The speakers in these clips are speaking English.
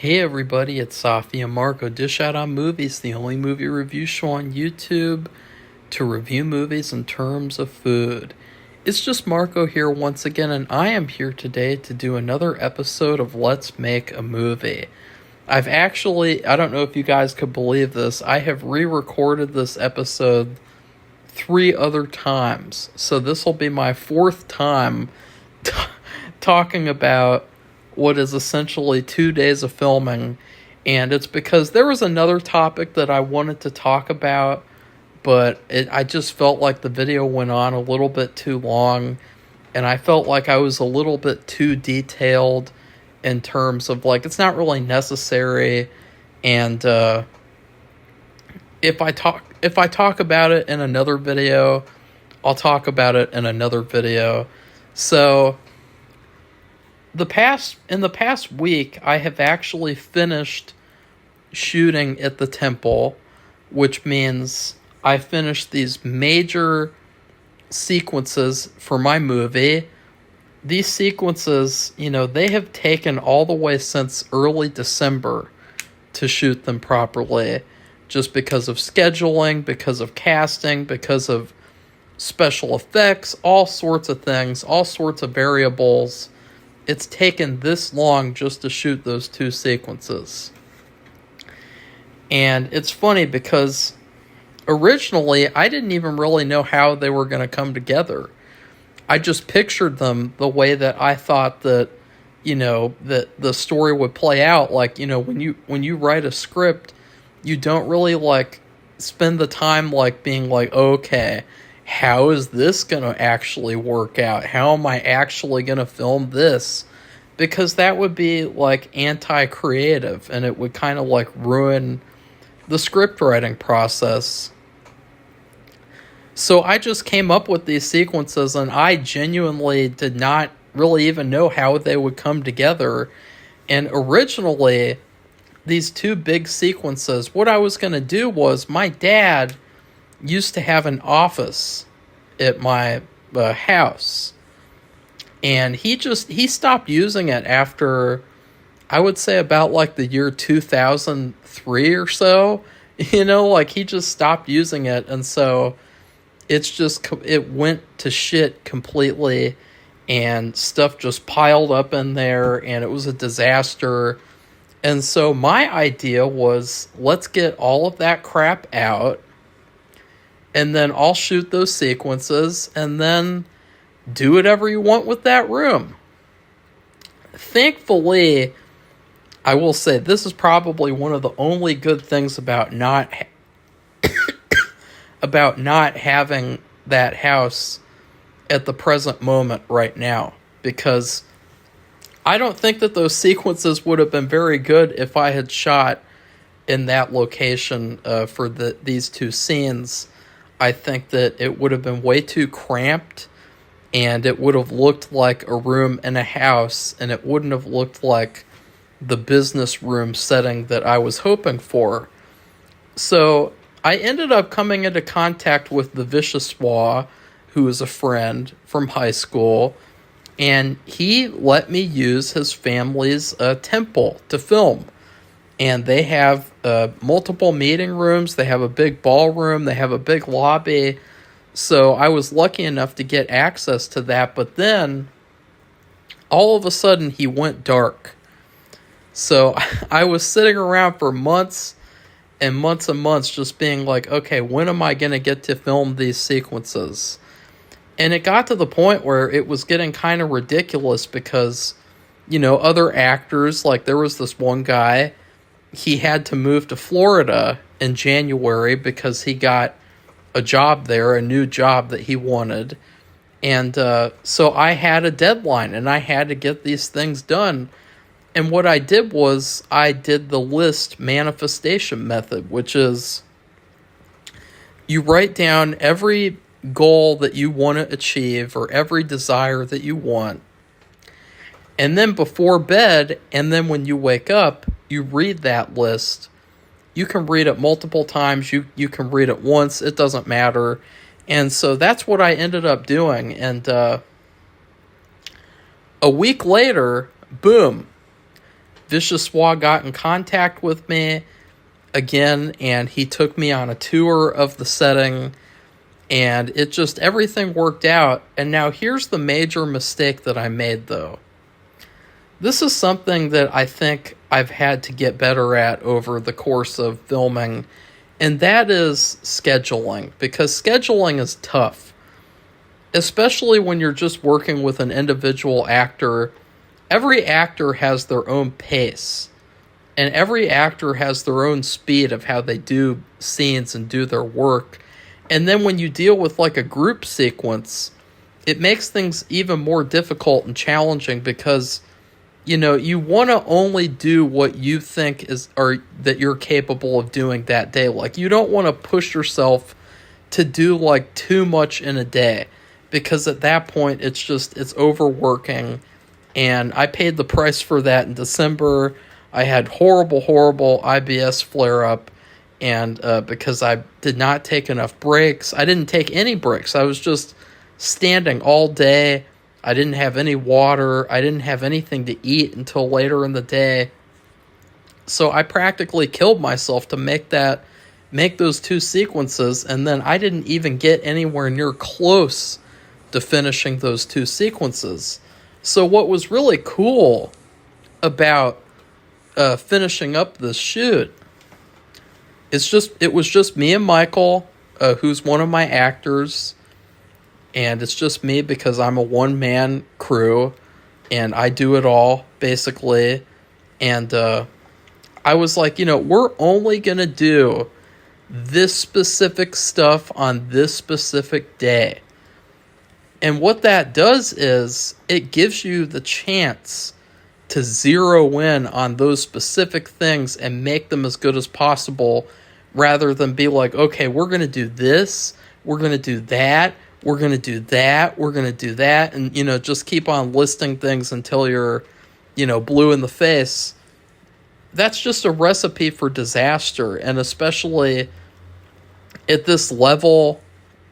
Hey everybody, it's Safi and Marco. Dish Out on Movies, the only movie review show on YouTube to review movies in terms of food. It's just Marco here once again, and I am here today to do another episode of Let's Make a Movie. I don't know if you guys could believe this, I have re-recorded this episode 3 other times. So this will be my fourth time talking about what is essentially 2 days of filming, and it's because there was another topic that I wanted to talk about, but I just felt like the video went on a little bit too long, and I felt like I was a little bit too detailed in terms of, like, it's not really necessary, and if I talk about it in another video, I'll talk about it in another video. So in the past week, I have actually finished shooting at the temple, which means I finished these major sequences for my movie. These sequences, they have taken all the way since early December to shoot them properly, just because of scheduling, because of casting, because of special effects, all sorts of things, all sorts of variables. It's taken this long just to shoot those two sequences. And it's funny because originally I didn't even really know how they were going to come together. I just pictured them the way that I thought that, that the story would play out. Like, when you write a script, you don't really spend the time being like, okay, how is this going to actually work out? How am I actually going to film this? Because that would be anti-creative, and it would kind of ruin the script writing process. So I just came up with these sequences, and I genuinely did not really even know how they would come together. And originally, these two big sequences, what I was going to do was, my dad used to have an office at my house, and he stopped using it after, I would say, about the year 2003 or so. He just stopped using it, and so it went to shit completely, and stuff just piled up in there, and it was a disaster. And so my idea was, let's get all of that crap out, and then I'll shoot those sequences, and then do whatever you want with that room. Thankfully, I will say, this is probably one of the only good things about not having that house at the present moment right now, because I don't think that those sequences would have been very good if I had shot in that location for these two scenes. I think that it would have been way too cramped, and it would have looked like a room in a house, and it wouldn't have looked like the business room setting that I was hoping for. So I ended up coming into contact with the Vichyssoise, who is a friend from high school, and he let me use his family's temple to film. And they have multiple meeting rooms, they have a big ballroom, they have a big lobby. So I was lucky enough to get access to that, but then all of a sudden he went dark. So I was sitting around for months and months and months just being like, okay, when am I going to get to film these sequences? And it got to the point where it was getting kind of ridiculous because, other actors, there was this one guy, he had to move to Florida in January because he got a job there, a new job that he wanted. And so I had a deadline, and I had to get these things done. And what I did was I did the list manifestation method, which is you write down every goal that you want to achieve or every desire that you want. And then before bed, and then when you wake up, you read that list. You can read it multiple times. You can read it once. It doesn't matter. And so that's what I ended up doing. And a week later, boom, Vichyssoise got in contact with me again, and he took me on a tour of the setting, and it just, everything worked out. And now here's the major mistake that I made, though. This is something that I think I've had to get better at over the course of filming, and that is scheduling, because scheduling is tough, especially when you're just working with an individual actor. Every actor has their own pace, and every actor has their own speed of how they do scenes and do their work. And then when you deal with like a group sequence, it makes things even more difficult and challenging, because you want to only do what you think is, or that you're capable of doing that day. Like, you don't want to push yourself to do like too much in a day, because at that point it's overworking. And I paid the price for that in December. I had horrible IBS flare up, and because I did not take enough breaks. I didn't take any breaks. I was just standing all day. I didn't have any water. I didn't have anything to eat until later in the day. So I practically killed myself to make those two sequences, and then I didn't even get anywhere near close to finishing those two sequences. So what was really cool about finishing up this shoot, it was just me and Michael, who's one of my actors, and it's just me because I'm a one-man crew, and I do it all, basically. And I was like, we're only going to do this specific stuff on this specific day. And what that does is it gives you the chance to zero in on those specific things and make them as good as possible, rather than be like, okay, we're going to do this, we're going to do that, we're going to do that, we're going to do that, and, just keep on listing things until you're, blue in the face. That's just a recipe for disaster, and especially at this level,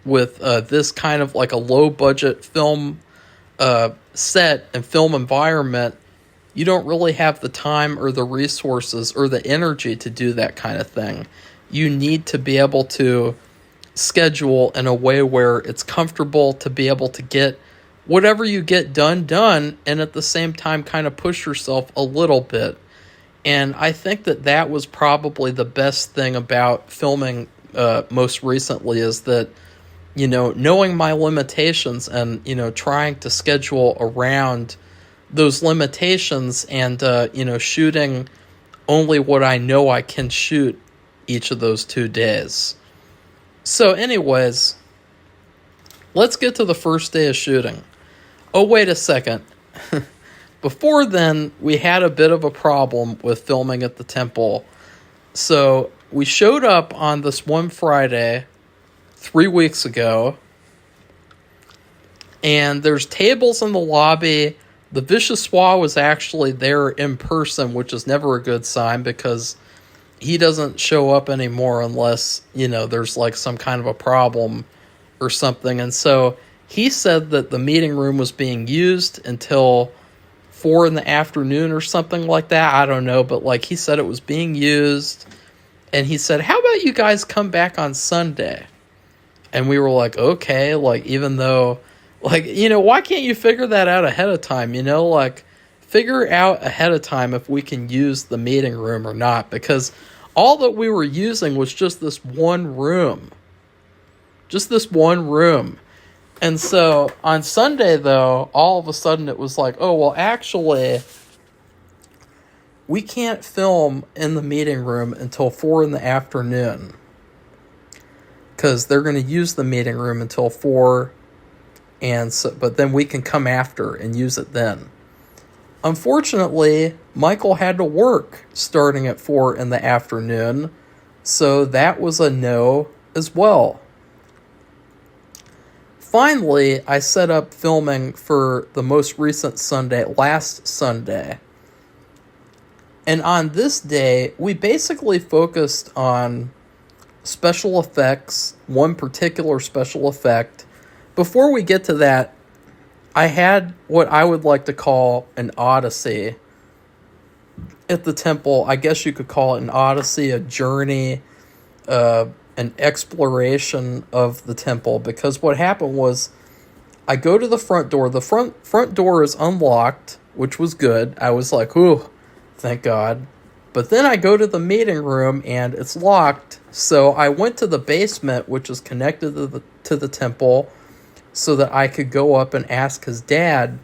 with this kind of like a low-budget film set and film environment, you don't really have the time or the resources or the energy to do that kind of thing. You need to be able to schedule in a way where it's comfortable to be able to get whatever you get done, and at the same time kind of push yourself a little bit. And I think that was probably the best thing about filming most recently, is that knowing my limitations and, trying to schedule around those limitations, and, shooting only what I know I can shoot each of those 2 days. So anyways, let's get to the first day of shooting. Oh, wait a second. Before then, we had a bit of a problem with filming at the temple. So we showed up on this one Friday 3 weeks ago, and there's tables in the lobby. The Vichyssoise was actually there in person, which is never a good sign, because he doesn't show up anymore unless, there's like some kind of a problem or something. And so he said that the meeting room was being used until 4 p.m. or something like that. I don't know, but like he said it was being used. And he said, how about you guys come back on Sunday? And we were like, okay, like, even though, like, why can't you figure that out ahead of time? Like, figure out ahead of time if we can use the meeting room or not, because all that we were using was just this one room. And so on Sunday, though, all of a sudden it was like, oh, well, actually, we can't film in the meeting room until 4 p.m. because they're going to use the meeting room until 4, and so, but then we can come after and use it then. Unfortunately, Michael had to work starting at 4 p.m, so that was a no as well. Finally, I set up filming for the most recent Sunday, last Sunday. And on this day, we basically focused on special effects, one particular special effect. Before we get to that, I had what I would like to call an odyssey. at the temple. I guess you could call it an odyssey, a journey, an exploration of the temple, because what happened was I go to the front door. The front door is unlocked, which was good. I was like, ooh, thank God. But then I go to the meeting room and it's locked. So I went to the basement, which is connected to the temple, so that I could go up and ask his dad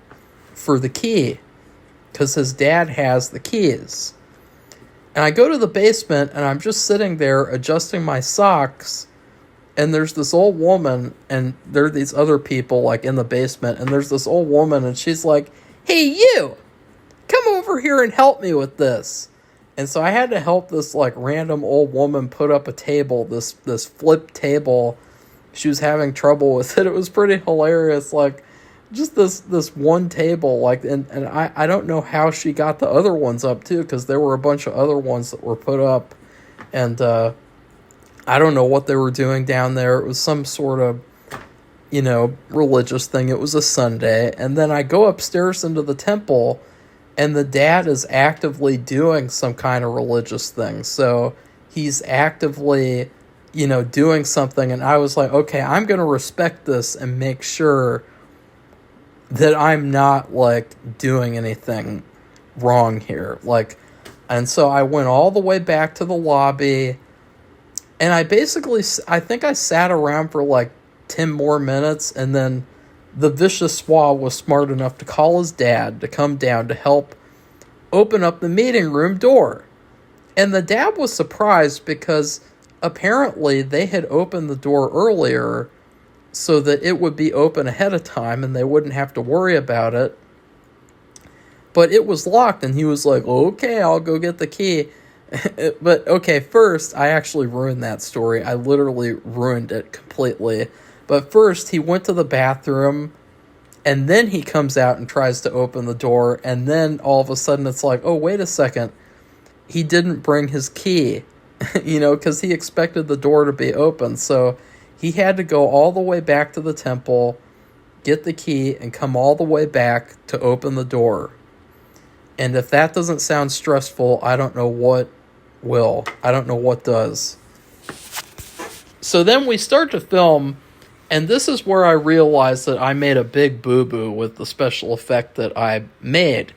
for the key, because his dad has the keys. And I go to the basement and I'm just sitting there adjusting my socks, and there's this old woman, and there are these other people like in the basement, and there's this old woman, and she's like, "Hey, you, come over here and help me with this." And so I had to help this like random old woman put up a table, this flip table. She was having trouble with it. It was pretty hilarious, like just this one table, like, and I don't know how she got the other ones up too, because there were a bunch of other ones that were put up, and I don't know what they were doing down there. It was some sort of, religious thing. It was a Sunday. And then I go upstairs into the temple, and the dad is actively doing some kind of religious thing. So he's actively, doing something. And I was like, okay, I'm going to respect this and make sure that I'm not, like, doing anything wrong here. Like, and so I went all the way back to the lobby. And I think I sat around for like 10 more minutes, and then the vicious swab was smart enough to call his dad to come down to help open up the meeting room door. And the dad was surprised because apparently they had opened the door earlier so that it would be open ahead of time and they wouldn't have to worry about it. But it was locked, and he was like, okay, I'll go get the key. But, okay, first, I actually ruined that story. I literally ruined it completely. But first, he went to the bathroom, and then he comes out and tries to open the door, and then all of a sudden it's like, oh, wait a second. He didn't bring his key, because he expected the door to be open. So he had to go all the way back to the temple, get the key, and come all the way back to open the door. And if that doesn't sound stressful, I don't know what will. I don't know what does. So then we start to film, and this is where I realized that I made a big boo-boo with the special effect that I made.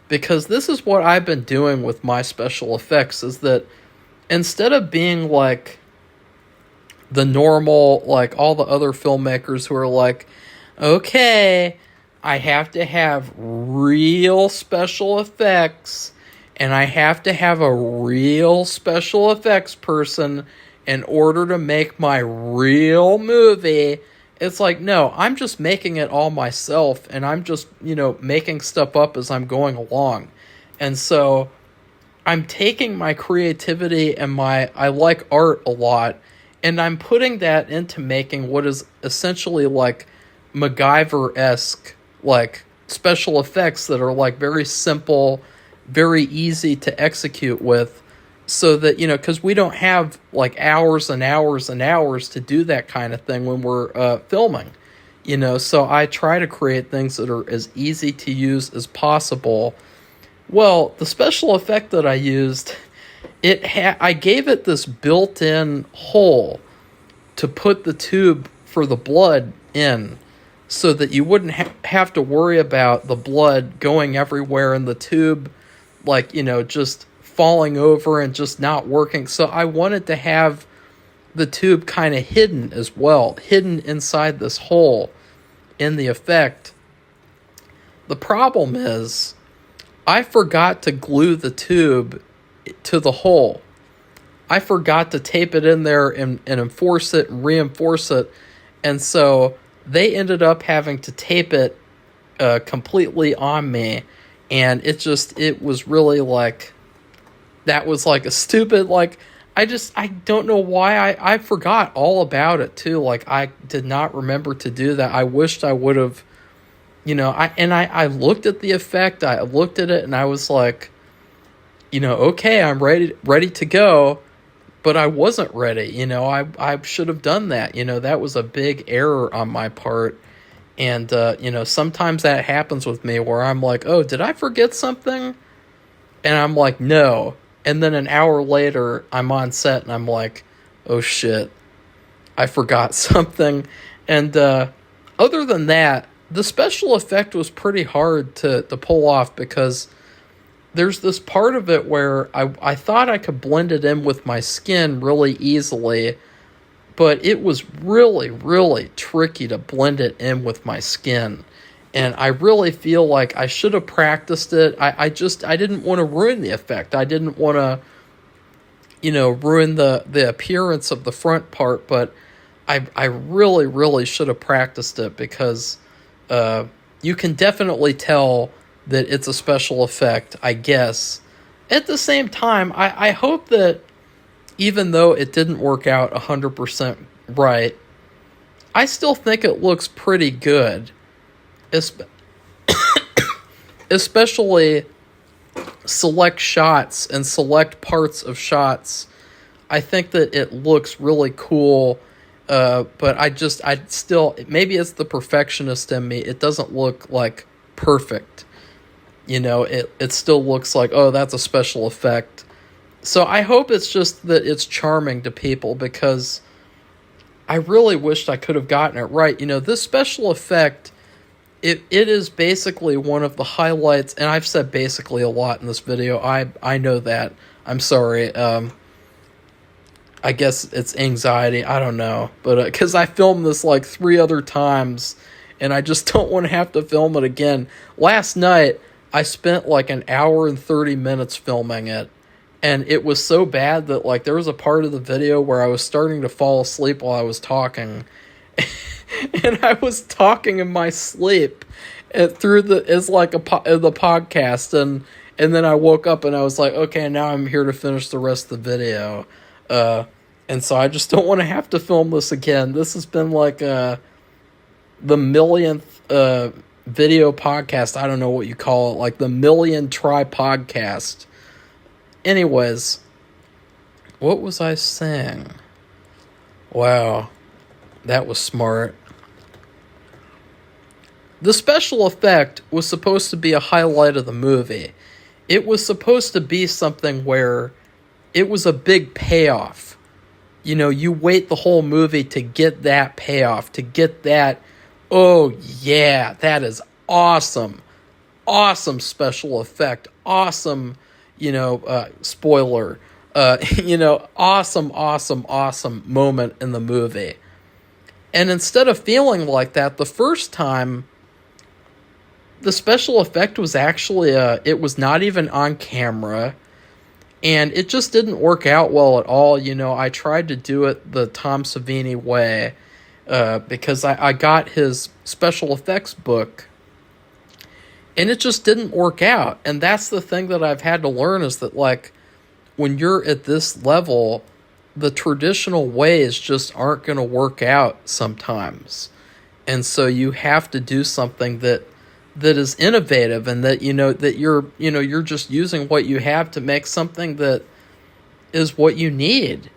Because this is what I've been doing with my special effects, is that instead of being like the normal, like all the other filmmakers who are like, okay, I have to have real special effects, and I have to have a real special effects person in order to make my real movie. It's like, no, I'm just making it all myself, and I'm just, making stuff up as I'm going along. And so I'm taking my creativity and I like art a lot, and I'm putting that into making what is essentially like MacGyver-esque, like, special effects that are, like, very simple, very easy to execute with, so that, because we don't have, like, hours and hours and hours to do that kind of thing when we're filming, so I try to create things that are as easy to use as possible. Well, the special effect that I used, I gave it this built-in hole to put the tube for the blood in, so that you wouldn't have to worry about the blood going everywhere in the tube, like, just falling over and just not working. So I wanted to have the tube kind of hidden as well, hidden inside this hole in the effect. The problem is, I forgot to glue the tube to the hole. I forgot to tape it in there and enforce it and reinforce it, and so they ended up having to tape it completely on me, and it was really like, that was like a stupid, like, I don't know why I forgot all about it too. Like, I did not remember to do that. I wished I would have, I looked at the effect, I looked at it, and I was like, okay, I'm ready to go. But I wasn't ready, I should have done that. That was a big error on my part. And, sometimes that happens with me where I'm like, oh, did I forget something? And I'm like, no. And then an hour later, I'm on set and I'm like, oh shit, I forgot something. And other than that, the special effect was pretty hard to pull off because there's this part of it where I thought I could blend it in with my skin really easily, but it was really, really tricky to blend it in with my skin. And I really feel like I should have practiced it. I didn't want to ruin the effect. I didn't want to, ruin the appearance of the front part, but I really, really should have practiced it because you can definitely tell that it's a special effect, I guess. At the same time, I hope that even though it didn't work out 100% right, I still think it looks pretty good. Especially select shots and select parts of shots. I think that it looks really cool, but I still, maybe it's the perfectionist in me. It doesn't look like perfect. It still looks like, oh, that's a special effect. So I hope it's just that it's charming to people because I really wished I could have gotten it right. This special effect, it is basically one of the highlights, and I've said basically a lot in this video. I know that. I'm sorry. I guess it's anxiety. I don't know. But because I filmed this like 3 other times, and I just don't want to have to film it again. Last night, I spent like an hour and 30 minutes filming it. And it was so bad that like there was a part of the video where I was starting to fall asleep while I was talking. And I was talking in my sleep through the podcast, and then I woke up and I was like, okay, now I'm here to finish the rest of the video, and so I just don't want to have to film this again. This has been like the millionth video podcast. I don't know what you call it, like the million try podcast. Anyways, what was I saying? Wow. That was smart. The special effect was supposed to be a highlight of the movie. It was supposed to be something where it was a big payoff. You wait the whole movie to get that payoff, to get that, oh yeah, that is awesome. Awesome special effect. Awesome, spoiler. Awesome moment in the movie. And instead of feeling like that the first time, the special effect was actually, it was not even on camera, and it just didn't work out well at all. I tried to do it the Tom Savini way, because I got his special effects book, and it just didn't work out. And that's the thing that I've had to learn is that, like, when you're at this level, the traditional ways just aren't going to work out sometimes. And so you have to do something that is innovative, and that that you're just using what you have to make something that is what you need.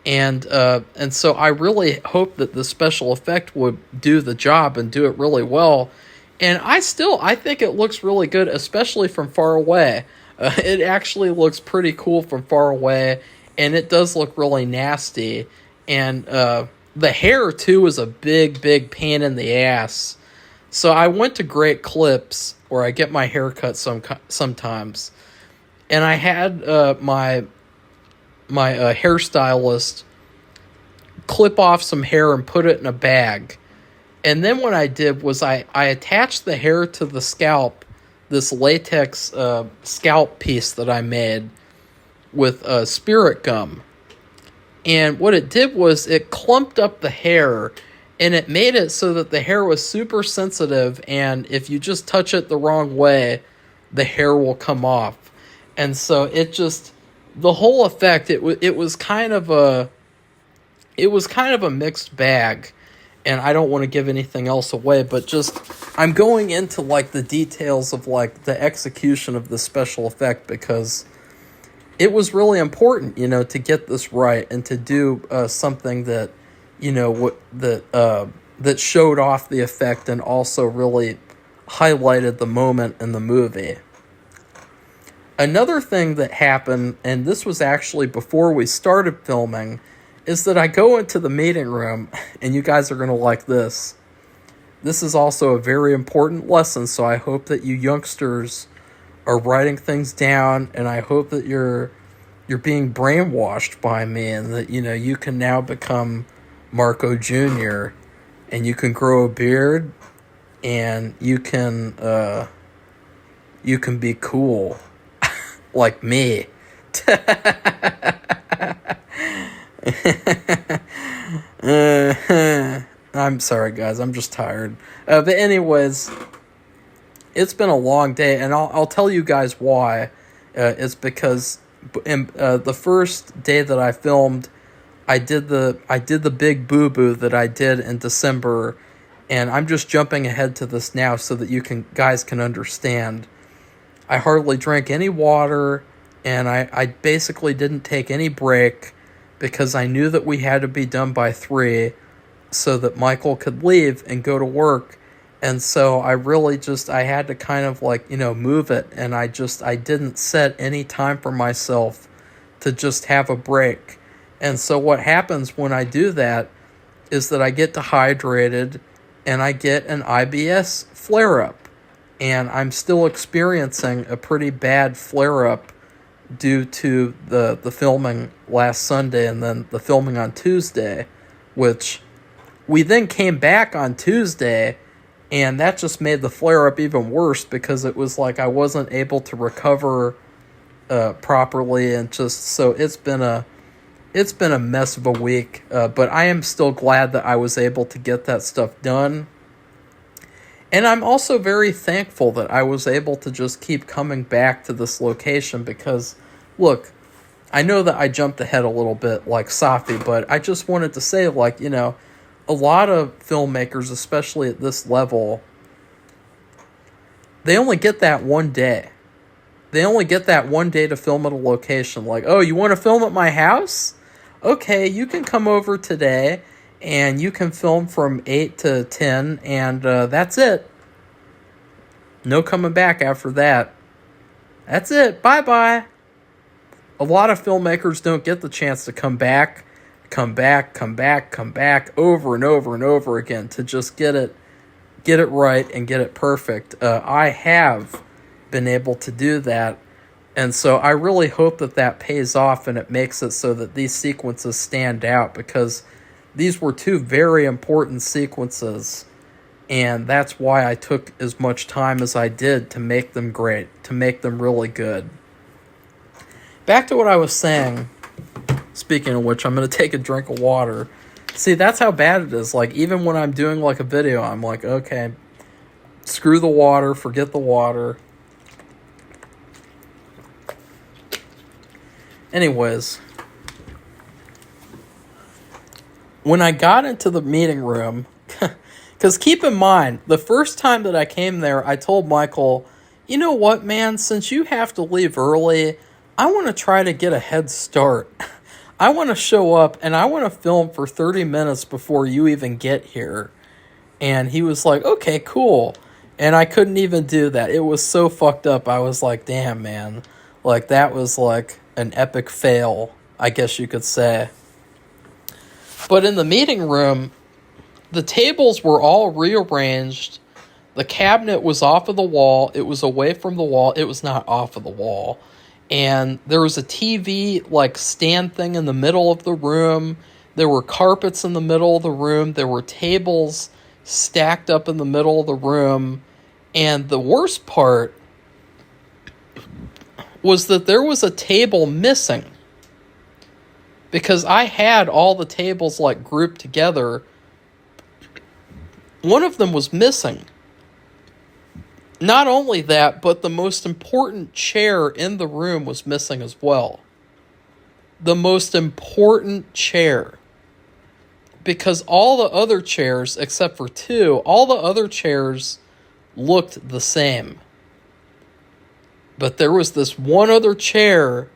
And so I really hope that the special effect would do the job and do it really well. And I think it looks really good, especially from far away. It actually looks pretty cool from far away. And it does look really nasty. And the hair, too, is a big, big pain in the ass. So I went to Great Clips, where I get my hair cut sometimes. And I had my hairstylist clip off some hair and put it in a bag. And then what I did was I attached the hair to the scalp, this latex scalp piece that I made with spirit gum. And what it did was it clumped up the hair, and it made it so that the hair was super sensitive, and if you just touch it the wrong way, the hair will come off. And so it just, the whole effect, it was kind of a mixed bag. And I don't want to give anything else away, but just, I'm going into like the details of like the execution of the special effect, because it was really important, to get this right and to do something that, that showed off the effect and also really highlighted the moment in the movie. Another thing that happened, and this was actually before we started filming, is that I go into the meeting room, and you guys are going to like this. This is also a very important lesson, so I hope that you youngsters are writing things down, and I hope that you're being brainwashed by me, and that, you know, you can now become Marco Jr., and you can grow a beard, and you can be cool. Like me. I'm sorry, guys. I'm just tired. But anyways, it's been a long day, and I'll tell you guys why. It's because the first day that I filmed, I did the big boo-boo that I did in December, and I'm just jumping ahead to this now so that you guys can understand. I hardly drank any water, and I basically didn't take any break because I knew that we had to be done by 3 so that Michael could leave and go to work. And so I had to kind of move it, and I didn't set any time for myself to just have a break. And so what happens when I do that is that I get dehydrated and I get an IBS flare-up. And I'm still experiencing a pretty bad flare-up due to the filming last Sunday and then the filming on Tuesday, which we then came back on Tuesday, and that just made the flare-up even worse because it was like I wasn't able to recover properly, and just so it's been a mess of a week. But I am still glad that I was able to get that stuff done. And I'm also very thankful that I was able to just keep coming back to this location because, look, I know that I jumped ahead a little bit like Safi, but I just wanted to say, a lot of filmmakers, especially at this level, they only get that one day. They only get that one day to film at a location. Like, oh, you want to film at my house? Okay, you can come over today. And you can film from 8 to 10, and that's it. No coming back after that. That's it. Bye-bye. A lot of filmmakers don't get the chance to come back, over and over and over again to just get it right and get it perfect. I have been able to do that, and so I really hope that pays off and it makes it so that these sequences stand out, because these were 2 very important sequences, and that's why I took as much time as I did to make them great, to make them really good. Back to what I was saying, speaking of which, I'm going to take a drink of water. See, that's how bad it is. Like, even when I'm doing, a video, I'm like, okay, screw the water, forget the water. Anyways, when I got into the meeting room, because keep in mind, the first time that I came there, I told Michael, you know what, man, since you have to leave early, I want to try to get a head start. I want to show up, and I want to film for 30 minutes before you even get here. And he was like, okay, cool. And I couldn't even do that. It was so fucked up. I was like, damn, man. That was an epic fail, I guess you could say. But in the meeting room, the tables were all rearranged. The cabinet was off of the wall. It was away from the wall. It was not off of the wall. And there was a TV, stand thing in the middle of the room. There were carpets in the middle of the room. There were tables stacked up in the middle of the room. And the worst part was that there was a table missing. Because I had all the tables grouped together. One of them was missing. Not only that, but the most important chair in the room was missing as well. The most important chair. Because all the other chairs, except for 2, all the other chairs looked the same. But there was this one other chair,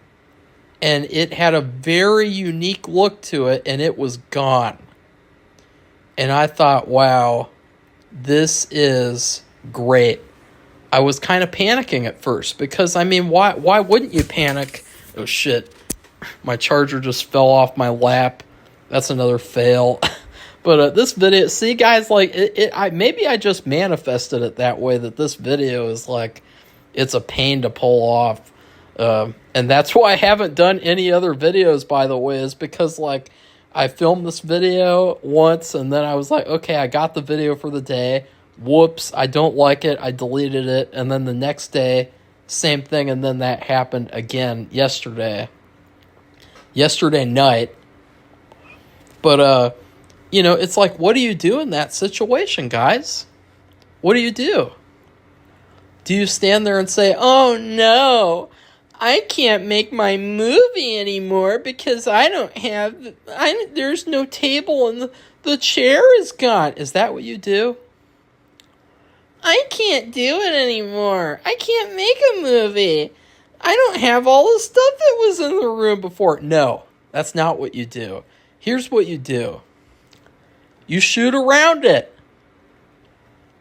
and it had a very unique look to it, and it was gone. And I thought, wow, this is great. I was kind of panicking at first because, I mean, why wouldn't you panic? Oh, shit. My charger just fell off my lap. That's another fail. But this video, see, guys, like, maybe I just manifested it that way, that this video is, like, it's a pain to pull off. And that's why I haven't done any other videos, by the way, is because, like, I filmed this video once, and then I was like, okay, I got the video for the day. Whoops, I don't like it. I deleted it. And then the next day, same thing, and then that happened again yesterday night. But, you know, it's like, what do you do in that situation, guys? What do you do? Do you stand there and say, oh, no, I can't make my movie anymore because there's no table and the chair is gone. Is that what you do? I can't do it anymore. I can't make a movie. I don't have all the stuff that was in the room before. No, that's not what you do. Here's what you do. You shoot around it.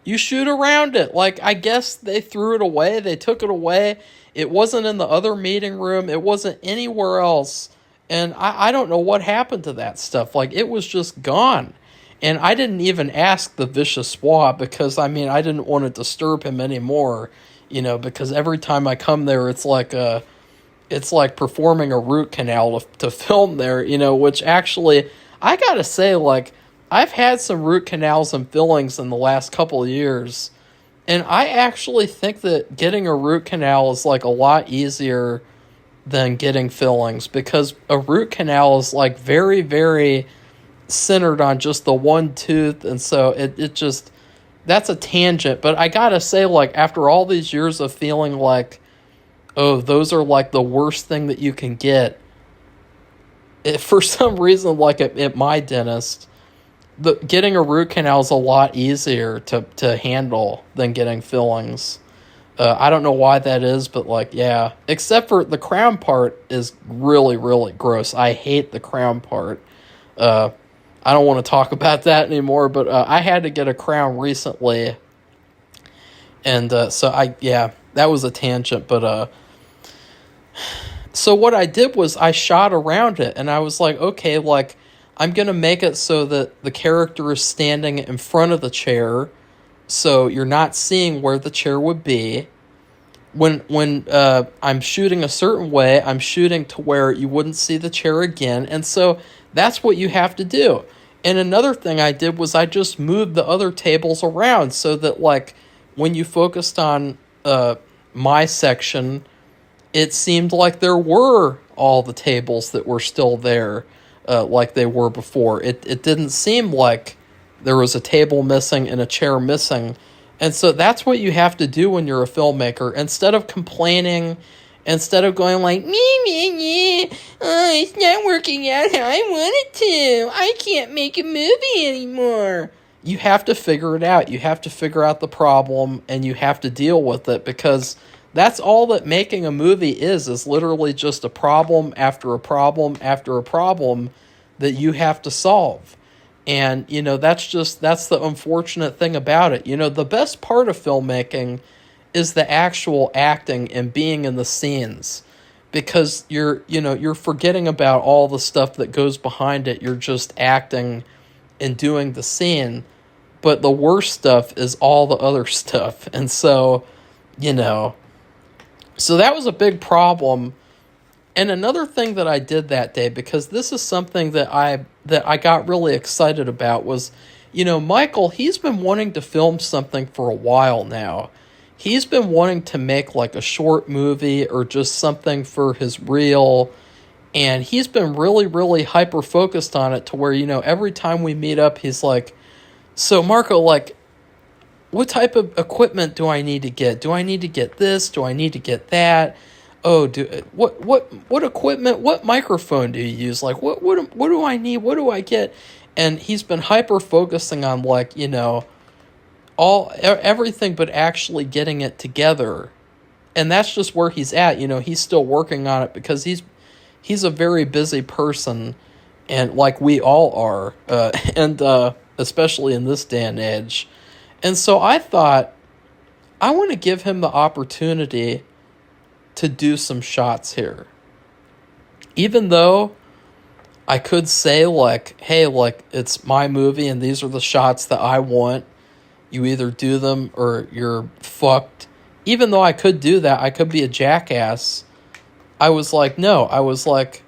You shoot around it. Like, I guess they threw it away. They took it away. It wasn't in the other meeting room. It wasn't anywhere else. And I don't know what happened to that stuff. Like, it was just gone. And I didn't even ask the vicious swab because, I mean, I didn't want to disturb him anymore, you know, because every time I come there, it's like performing a root canal to film there, you know, which actually, I gotta say, like, I've had some root canals and fillings in the last couple of years, and I actually think that getting a root canal is, like, a lot easier than getting fillings, because a root canal is, like, very, very centered on just the one tooth, and so it just, that's a tangent. But I gotta say, like, after all these years of feeling like, oh, those are like the worst thing that you can get, for some reason, like at my dentist, getting a root canal is a lot easier to handle than getting fillings. I don't know why that is, but, like, yeah, except for the crown part is really, really gross. I hate the crown part. I don't want to talk about that anymore, but I had to get a crown recently. And so that was a tangent. But so what I did was I shot around it, and I was like, okay, like, I'm going to make it so that the character is standing in front of the chair, so you're not seeing where the chair would be. When I'm shooting a certain way, I'm shooting to where you wouldn't see the chair again, and so that's what you have to do. And another thing I did was I just moved the other tables around so that, like, when you focused on my section, it seemed like there were all the tables that were still there, like they were before. It didn't seem like there was a table missing and a chair missing. And so that's what you have to do when you're a filmmaker. Instead of complaining, instead of going like, it's not working out how I want it to. I can't make a movie anymore. You have to figure it out. You have to figure out the problem, and you have to deal with it, because that's all that making a movie is literally just a problem after a problem after a problem that you have to solve. And, you know, that's the unfortunate thing about it. You know, the best part of filmmaking is the actual acting and being in the scenes, because you're forgetting about all the stuff that goes behind it. You're just acting and doing the scene. But the worst stuff is all the other stuff. And so, you know, so that was a big problem. And another thing that I did that day, because this is something that I got really excited about, was, you know, Michael, he's been wanting to film something for a while now. He's been wanting to make, like, a short movie or just something for his reel. And he's been really, really hyper-focused on it to where, you know, every time we meet up, he's like, so, Marco, like, what type of equipment do I need to get? Do I need to get this? Do I need to get that? Oh, what equipment? What microphone do you use? Like, what do I need? What do I get? And he's been hyper focusing on, like, you know, everything, but actually getting it together. And that's just where he's at. You know, he's still working on it because he's a very busy person, and like we all are, and especially in this day and age. And so I thought, I want to give him the opportunity to do some shots here. Even though I could say, like, hey, like, it's my movie and these are the shots that I want. You either do them or you're fucked. Even though I could do that, I could be a jackass. I was like, no, I was like,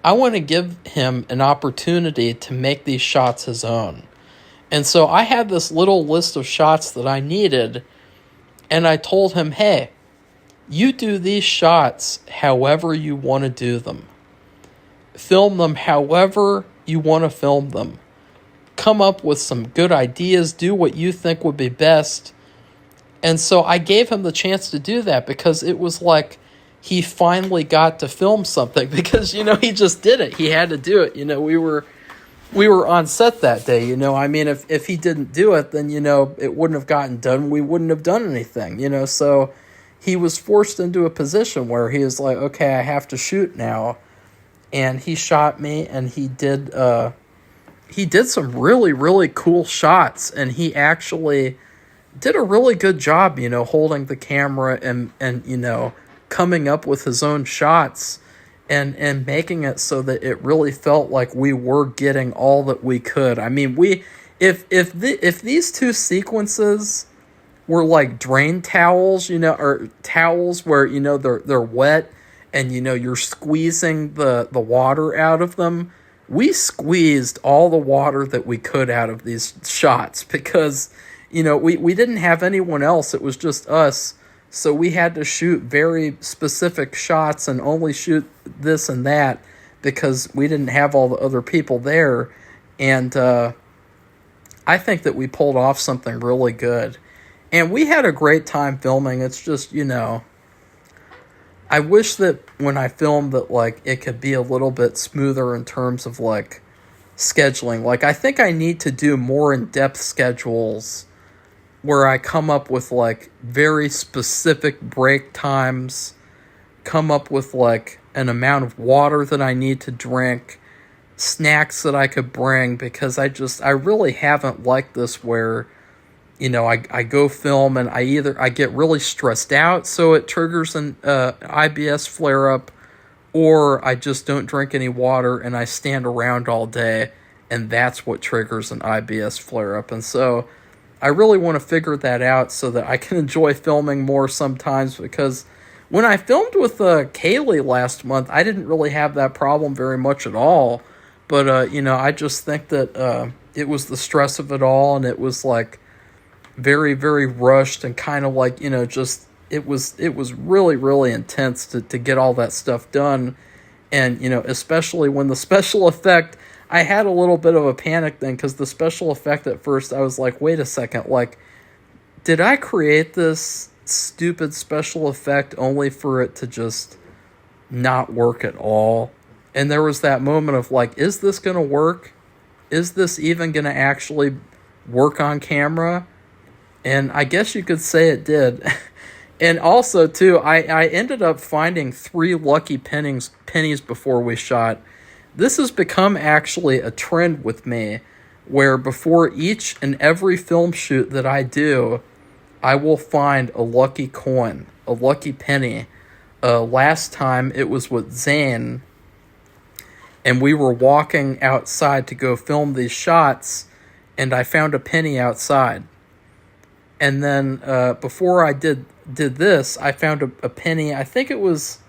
I want to give him an opportunity to make these shots his own. And so I had this little list of shots that I needed, and I told him, hey, you do these shots however you want to do them. Film them however you want to film them. Come up with some good ideas. Do what you think would be best. And so I gave him the chance to do that because it was like he finally got to film something because, you know, he just did it. He had to do it. You know, we were on set that day, you know. I mean, if he didn't do it, then, you know, it wouldn't have gotten done. We wouldn't have done anything, you know. So he was forced into a position where he was like, okay, I have to shoot now. And he shot me, and he did some really, really cool shots, and he actually did a really good job, you know, holding the camera and you know, coming up with his own shots and making it so that it really felt like we were getting all that we could. I mean, if these two sequences were like drain towels, you know, or towels where, you know, they're wet and, you know, you're squeezing the water out of them, we squeezed all the water that we could out of these shots because, you know, we didn't have anyone else. It was just us. So we had to shoot very specific shots and only shoot this and that because we didn't have all the other people there. And I think that we pulled off something really good. And we had a great time filming. It's just, you know, I wish that when I filmed that, like, it could be a little bit smoother in terms of, like, scheduling. Like, I think I need to do more in-depth schedules where I come up with, like, very specific break times, come up with, like, an amount of water that I need to drink, snacks that I could bring, because I really haven't liked this where, you know, I go film and I get really stressed out, so it triggers an IBS flare-up, or I just don't drink any water and I stand around all day, and that's what triggers an IBS flare-up. And so I really want to figure that out so that I can enjoy filming more sometimes, because when I filmed with Kaylee last month, I didn't really have that problem very much at all. But, you know, I just think that it was the stress of it all, and it was, like, very, very rushed and kind of like, you know, just it was really, really intense to get all that stuff done. And, you know, especially when the special effect, I had a little bit of a panic then, because the special effect at first, I was like, wait a second, like, did I create this stupid special effect only for it to just not work at all? And there was that moment of like, is this going to work? Is this even going to actually work on camera? And I guess you could say it did. And also, too, I ended up finding 3 lucky pennies before we shot. This has become actually a trend with me, where before each and every film shoot that I do, I will find a lucky coin, a lucky penny. Last time it was with Zane, and we were walking outside to go film these shots, and I found a penny outside. And then before I did this, I found a penny. I think it was,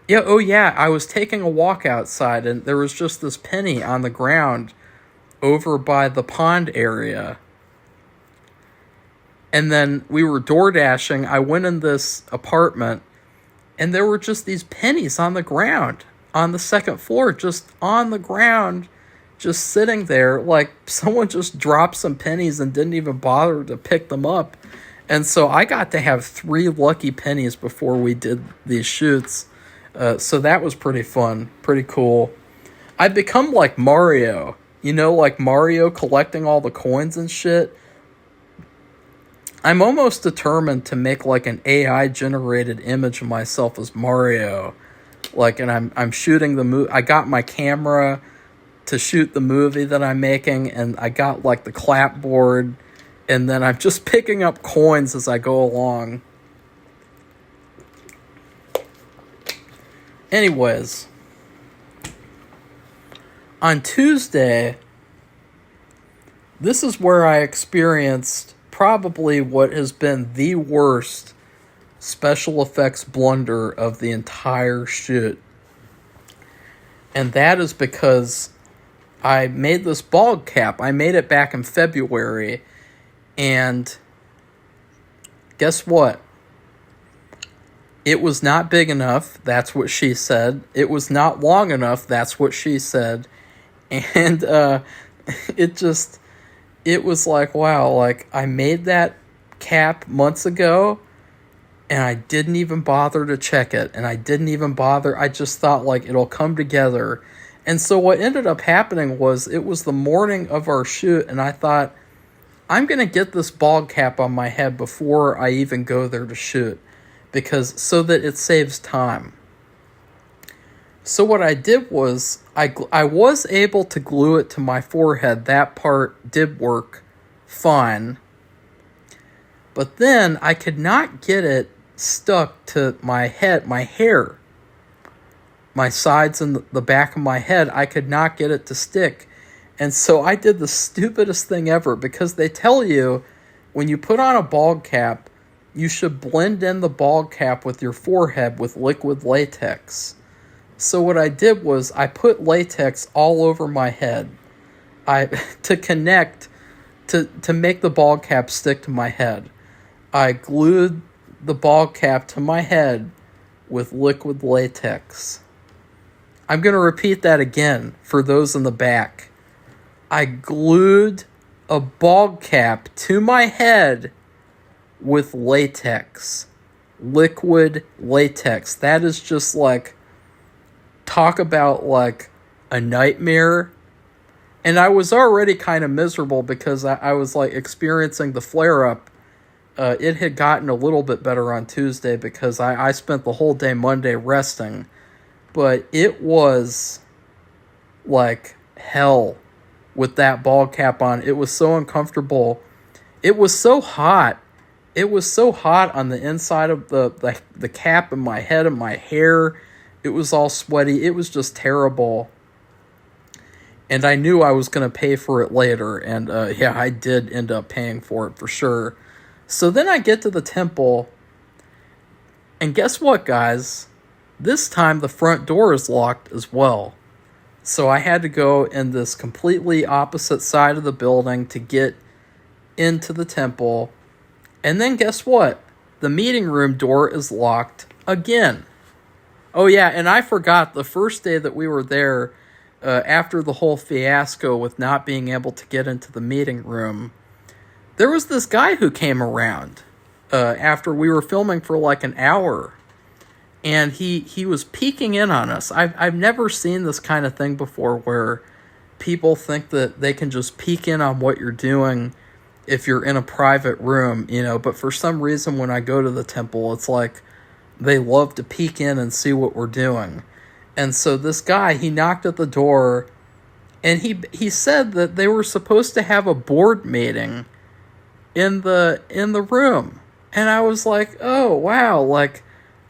I was taking a walk outside, and there was just this penny on the ground over by the pond area. And then we were door dashing. I went in this apartment, and there were just these pennies on the ground, on the second floor, just on the ground, just sitting there, like someone just dropped some pennies and didn't even bother to pick them up. And so I got to have 3 lucky pennies before we did these shoots. So that was pretty fun, pretty cool. I've become like Mario, you know, like Mario collecting all the coins and shit. I'm almost determined to make like an AI generated image of myself as Mario. Like, and I'm shooting the movie. I got my camera to shoot the movie that I'm making, and I got like the clapboard and then I'm just picking up coins as I go along. Anyways, on Tuesday, this is where I experienced probably what has been the worst special effects blunder of the entire shoot. And that is because I made this bald cap. I made it back in February, and guess what? It was not big enough, that's what she said. It was not long enough, that's what she said. And it was like, wow, like I made that cap months ago and I didn't even bother to check it. And I just thought like it'll come together. And so what ended up happening was it was the morning of our shoot and I thought, I'm going to get this bald cap on my head before I even go there to shoot. So that it saves time. So what I did was, I was able to glue it to my forehead. That part did work fine. But then I could not get it stuck to my head, my hair. My sides and the back of my head, I could not get it to stick. And so I did the stupidest thing ever, because they tell you when you put on a bald cap, you should blend in the bald cap with your forehead with liquid latex. So what I did was I put latex all over my head to make the bald cap stick to my head. I glued the bald cap to my head with liquid latex. I'm going to repeat that again for those in the back. I glued a bald cap to my head with latex. Liquid latex. That is just like, talk about like a nightmare. And I was already kind of miserable because I was like experiencing the flare-up. It had gotten a little bit better on Tuesday because I spent the whole day Monday resting. But it was like hell with that bald cap on. It was so uncomfortable. It was so hot. It was so hot on the inside of the cap and my head and my hair. It was all sweaty. It was just terrible. And I knew I was going to pay for it later. And yeah, I did end up paying for it for sure. So then I get to the temple. And guess what, guys? This time the front door is locked as well. So I had to go in this completely opposite side of the building to get into the temple. And then guess what? The meeting room door is locked again. Oh yeah, and I forgot the first day that we were there, after the whole fiasco with not being able to get into the meeting room, there was this guy who came around after we were filming for like an hour. And he was peeking in on us. I've never seen this kind of thing before where people think that they can just peek in on what you're doing if you're in a private room, you know, but for some reason when I go to the temple, it's like they love to peek in and see what we're doing. And so this guy, he knocked at the door and he said that they were supposed to have a board meeting in the room. And I was like, oh wow, like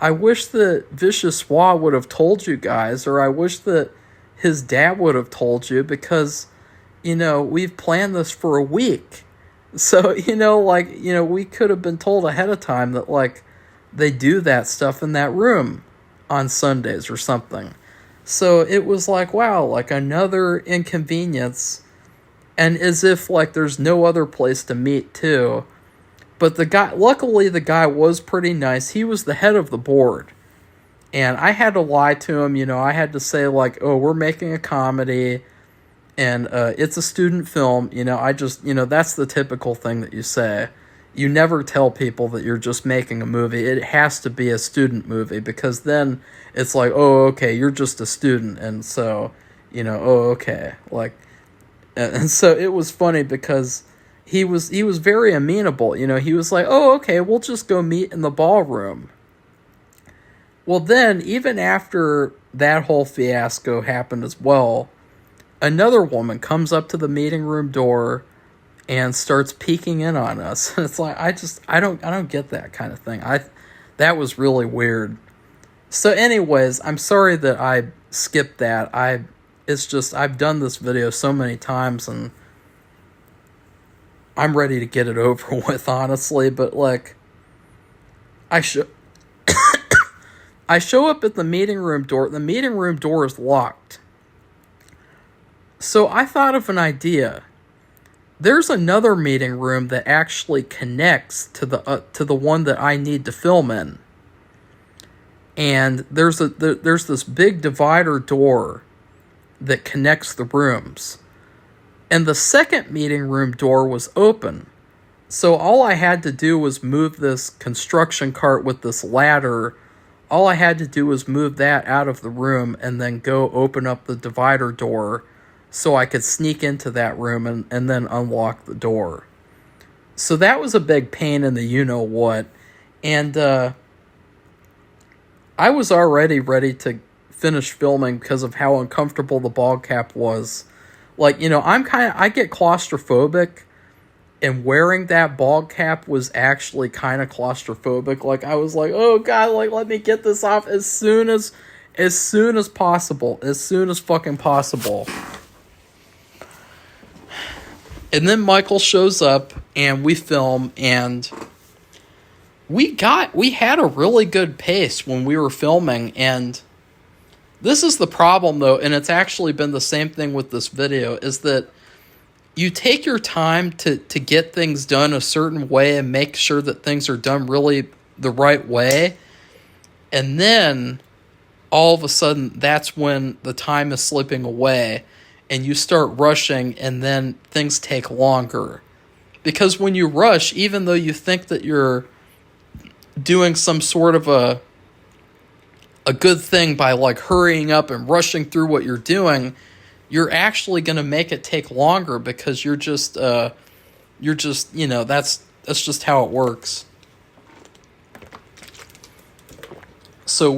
I wish that Vichyssoise would have told you guys, or I wish that his dad would have told you, because, you know, we've planned this for a week. So, you know, like, you know, we could have been told ahead of time that, like, they do that stuff in that room on Sundays or something. So it was like, wow, like another inconvenience. And as if, like, there's no other place to meet, too. But luckily the guy was pretty nice. He was the head of the board. And I had to lie to him, you know, I had to say, like, oh, we're making a comedy. And it's a student film, you know, that's the typical thing that you say. You never tell people that you're just making a movie. It has to be a student movie, because then it's like, oh, okay, you're just a student. And so, you know, oh, okay. Like, and so it was funny because he was very amenable. You know, he was like, oh, okay, we'll just go meet in the ballroom. Well, then, even after that whole fiasco happened as well, another woman comes up to the meeting room door and starts peeking in on us. It's like, I don't get that kind of thing. That was really weird. So anyways, I'm sorry that I skipped that. It's just, I've done this video so many times and I'm ready to get it over with, honestly. But like, I show up at the meeting room door. The meeting room door is locked. So I thought of an idea. There's another meeting room that actually connects to the one that I need to film in. And there's this big divider door that connects the rooms. And the second meeting room door was open. So all I had to do was move this construction cart with this ladder. All I had to do was move that out of the room and then go open up the divider door so I could sneak into that room and then unlock the door. So that was a big pain in the you-know-what. And I was already ready to finish filming because of how uncomfortable the bald cap was. Like, I get claustrophobic, and wearing that bald cap was actually kind of claustrophobic. Like, I was like, oh God, like, let me get this off as soon as possible. As soon as fucking possible. And then Michael shows up, and we film, and we had a really good pace when we were filming, and this is the problem, though, and it's actually been the same thing with this video, is that you take your time to get things done a certain way and make sure that things are done really the right way, and then all of a sudden that's when the time is slipping away, and you start rushing, and then things take longer. Because when you rush, even though you think that you're doing some sort of a good thing by like hurrying up and rushing through what you're doing, you're actually going to make it take longer because that's just how it works. So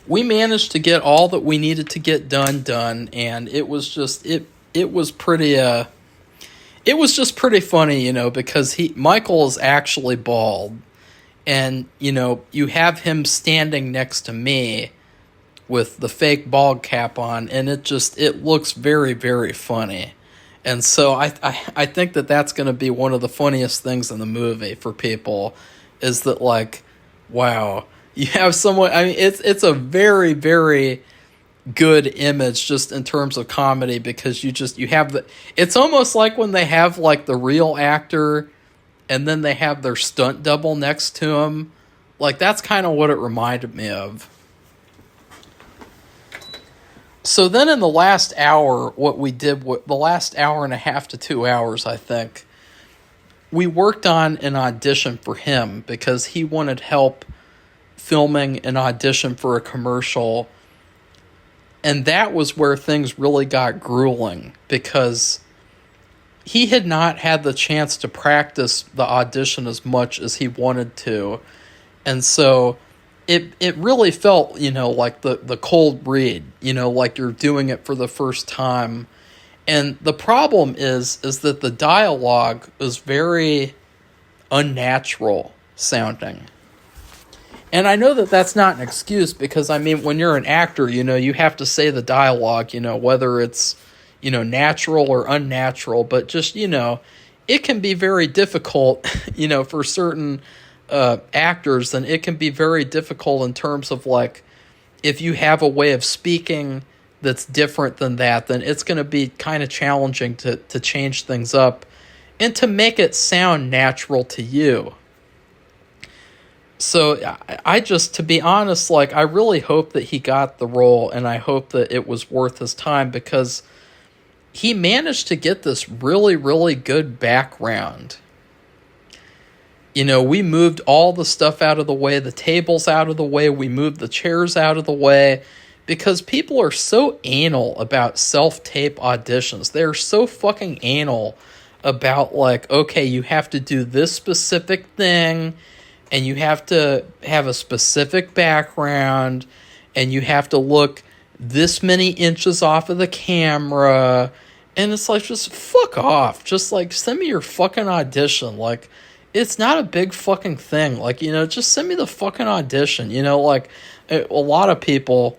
we managed to get all that we needed to get done, and it was just pretty funny, because Michael is actually bald, and you have him standing next to me with the fake bald cap on, and it looks very, very funny. And so I think that that's going to be one of the funniest things in the movie for people, is that, like, wow, you have someone, I mean, it's a very, very good image just in terms of comedy, because you have it's almost like when they have like the real actor and then they have their stunt double next to him. Like, that's kind of what it reminded me of. So then in the last hour, what we did, the last hour and a half to 2 hours, I think, we worked on an audition for him because he wanted help filming an audition for a commercial. And that was where things really got grueling, because he had not had the chance to practice the audition as much as he wanted to. And so it really felt, like the cold read, like you're doing it for the first time. And the problem is that the dialogue is very unnatural sounding. And I know that that's not an excuse, because, I mean, when you're an actor, you have to say the dialogue, whether it's, natural or unnatural. But just, it can be very difficult, for certain actors. And it can be very difficult in terms of, like, if you have a way of speaking that's different than that, then it's going to be kind of challenging to change things up and to make it sound natural to you. So I just, to be honest, like, I really hope that he got the role, and I hope that it was worth his time, because he managed to get this really, really good background. We moved all the stuff out of the way, the tables out of the way, we moved the chairs out of the way, because people are so anal about self-tape auditions. They're so fucking anal about, like, okay, you have to do this specific thing, and you have to have a specific background, and you have to look this many inches off of the camera, And it's like, just fuck off. Just like, send me your fucking audition. Like, it's not a big fucking thing. Like, just send me the fucking audition. Like, a lot of people,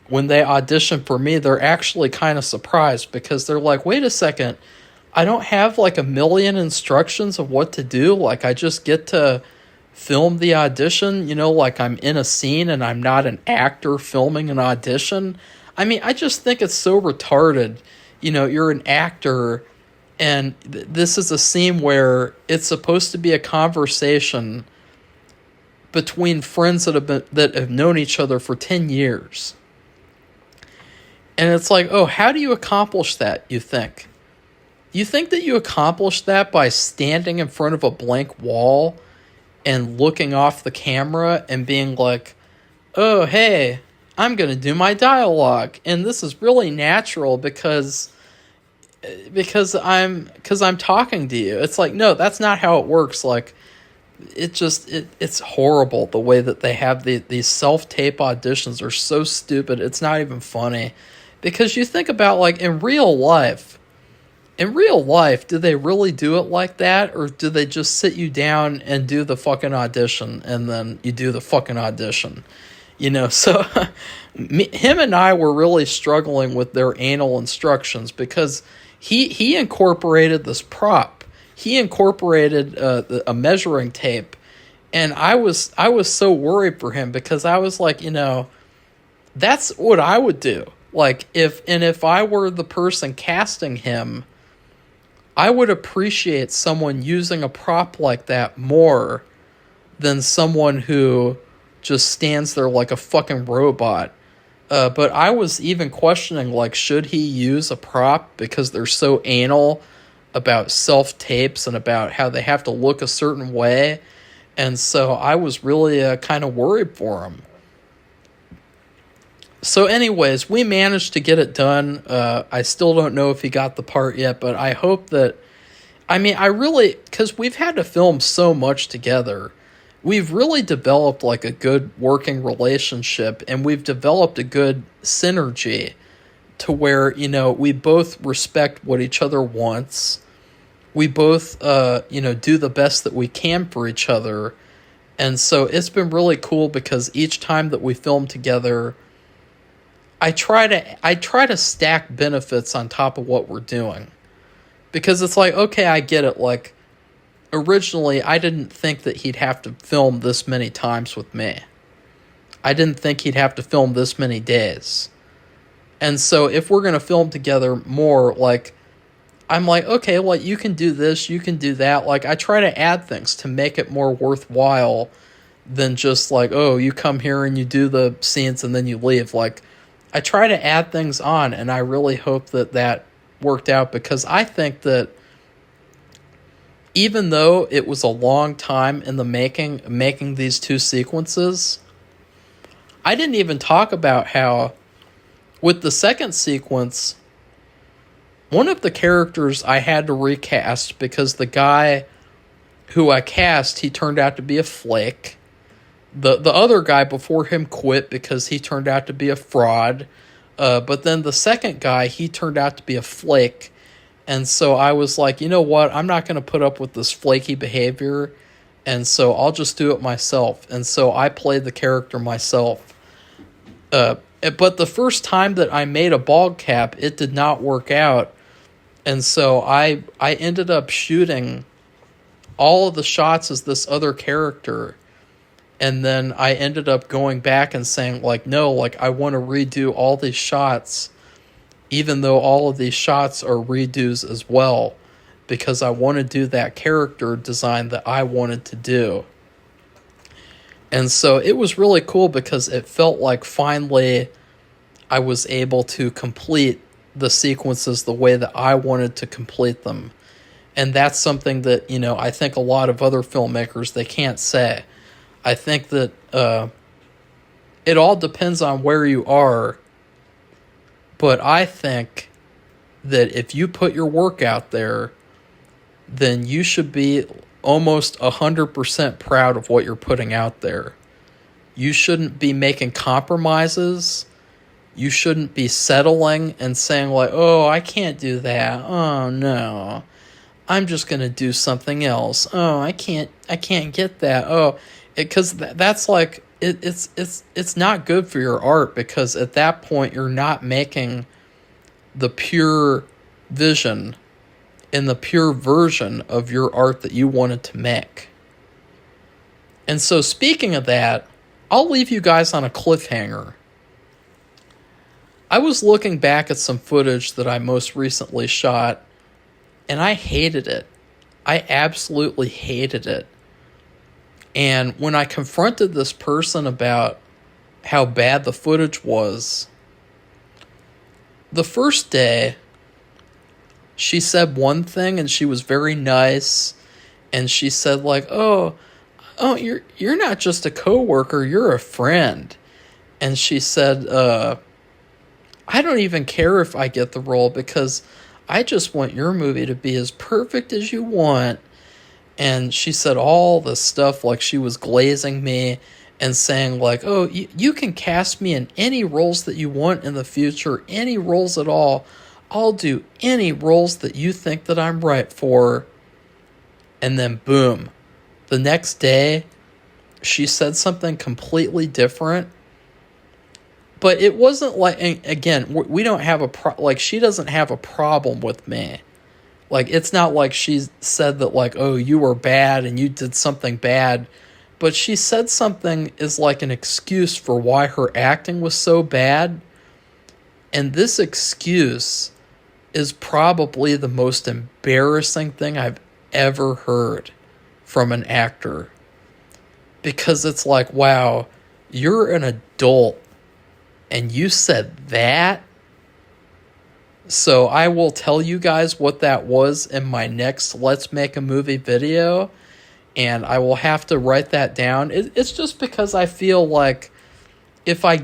when they audition for me, they're actually kind of surprised because they're like, wait a second, I don't have like a million instructions of what to do. Like, I just get to film the audition, like I'm in a scene and I'm not an actor filming an audition. I mean, I just think it's so retarded. You're an actor, and this is a scene where it's supposed to be a conversation between friends that have known each other for 10 years. And it's like, oh, how do you accomplish that, you think? You think that you accomplish that by standing in front of a blank wall and looking off the camera and being like, oh, hey, I'm going to do my dialogue. And this is really natural because I'm talking to you. It's like, no, that's not how it works. Like, it's horrible the way that they have these self-tape auditions are so stupid. It's not even funny. Because you think about, like, in real life, do they really do it like that? Or do they just sit you down and do the fucking audition and then you do the fucking audition? So him and I were really struggling with their anal instructions because he incorporated this prop. He incorporated a measuring tape. And I was so worried for him because I was like, that's what I would do. Like, if I were the person casting him, I would appreciate someone using a prop like that more than someone who just stands there like a fucking robot. But I was even questioning, like, should he use a prop because they're so anal about self-tapes and about how they have to look a certain way. And so I was really kind of worried for him. So anyways, we managed to get it done. I still don't know if he got the part yet, but I hope that... I mean, because we've had to film so much together, we've really developed like a good working relationship, and we've developed a good synergy to where, we both respect what each other wants. We both, do the best that we can for each other. And so it's been really cool because each time that we film together, I try to stack benefits on top of what we're doing. Because it's like, okay, I get it. Like, originally, I didn't think that he'd have to film this many times with me. I didn't think he'd have to film this many days. And so if we're going to film together more, like, I'm like, okay, well, you can do this, you can do that. Like, I try to add things to make it more worthwhile than just like, oh, you come here and you do the scenes and then you leave. Like, I try to add things on, and I really hope that worked out because I think that even though it was a long time in the making these two sequences, I didn't even talk about how with the second sequence, one of the characters I had to recast because the guy who I cast, he turned out to be a flake. The other guy before him quit because he turned out to be a fraud. But then the second guy, he turned out to be a flake. And so I was like, you know what? I'm not going to put up with this flaky behavior. And so I'll just do it myself. And so I played the character myself. But the first time that I made a bald cap, it did not work out. And so I ended up shooting all of the shots as this other character. And then I ended up going back and saying, like, no, like, I want to redo all these shots, even though all of these shots are redos as well, because I want to do that character design that I wanted to do. And so it was really cool because it felt like finally I was able to complete the sequences the way that I wanted to complete them. And that's something that, I think a lot of other filmmakers, they can't say. I think that it all depends on where you are, but I think that if you put your work out there, then you should be almost 100% proud of what you're putting out there. You shouldn't be making compromises you shouldn't be settling and saying like, oh, I can't do that. Oh no, I'm just gonna do something else. Oh, I can't get that. Oh, because that's like it's not good for your art, because at that point you're not making the pure vision and the pure version of your art that you wanted to make. And so, speaking of that, I'll leave you guys on a cliffhanger. I was looking back at some footage that I most recently shot, and I hated it. I absolutely hated it. And when I confronted this person about how bad the footage was, the first day, she said one thing and she was very nice, and she said like, oh, you're not just a coworker, you're a friend. And she said, I don't even care if I get the role, because I just want your movie to be as perfect as you want. And she said all this stuff like she was glazing me and saying like, oh, you can cast me in any roles that you want in the future, any roles at all. I'll do any roles that you think that I'm right for. And then boom, the next day she said something completely different. But it wasn't like, again, we don't have like, she doesn't have a problem with me. Like, it's not like she said that like, oh, you were bad and you did something bad. But she said something is like an excuse for why her acting was so bad. And this excuse is probably the most embarrassing thing I've ever heard from an actor. Because it's like, wow, you're an adult and you said that? So I will tell you guys what that was in my next Let's Make a Movie video, and I will have to write that down. It's just because I feel like if I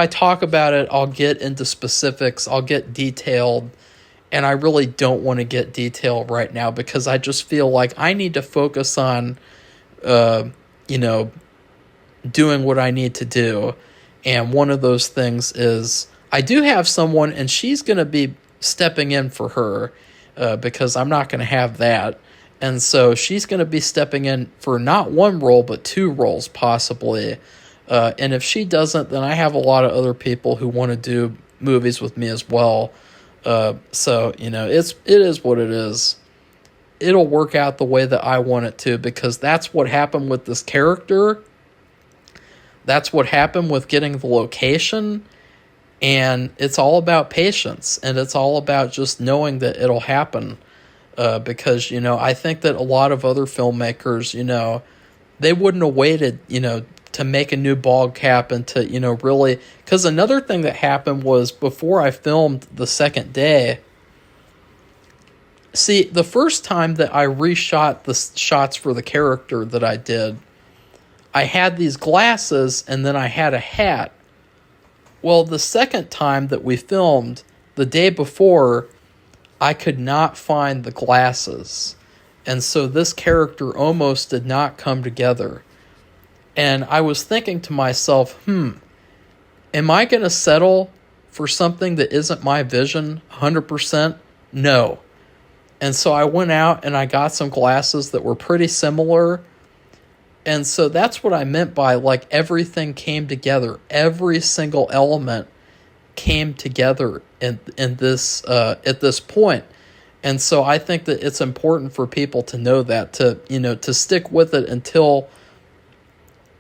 talk about it, I'll get into specifics, I'll get detailed, and I really don't want to get detailed right now, because I just feel like I need to focus on, doing what I need to do. And one of those things is I do have someone, and she's going to be stepping in for her, because I'm not going to have that. And so she's going to be stepping in for not one role, but 2 roles possibly. And if she doesn't, then I have a lot of other people who want to do movies with me as well. So, it is what it is. It'll work out the way that I want it to, because that's what happened with this character. That's what happened with getting the location. And it's all about patience, and it's all about just knowing that it'll happen. Because, I think that a lot of other filmmakers, they wouldn't have waited, to make a new bald cap and to, really... Because another thing that happened was before I filmed the second day... See, the first time that I reshot the shots for the character that I did, I had these glasses and then I had a hat. Well, the second time that we filmed, the day before, I could not find the glasses. And so this character almost did not come together. And I was thinking to myself, am I going to settle for something that isn't my vision 100%? No. And so I went out and I got some glasses that were pretty similar. And so that's what I meant by like everything came together. Every single element came together in this at this point. And so I think that it's important for people to know that, to stick with it until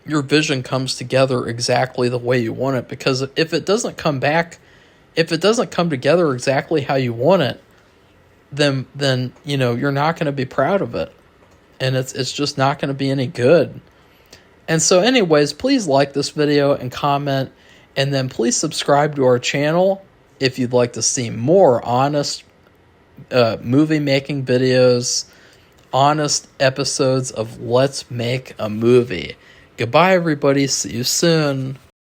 your vision comes together exactly the way you want it. Because if it doesn't come together exactly how you want it, then you're not going to be proud of it. And it's just not going to be any good. And so anyways, please like this video and comment. And then please subscribe to our channel if you'd like to see more honest movie making videos, honest episodes of Let's Make a Movie. Goodbye, everybody. See you soon.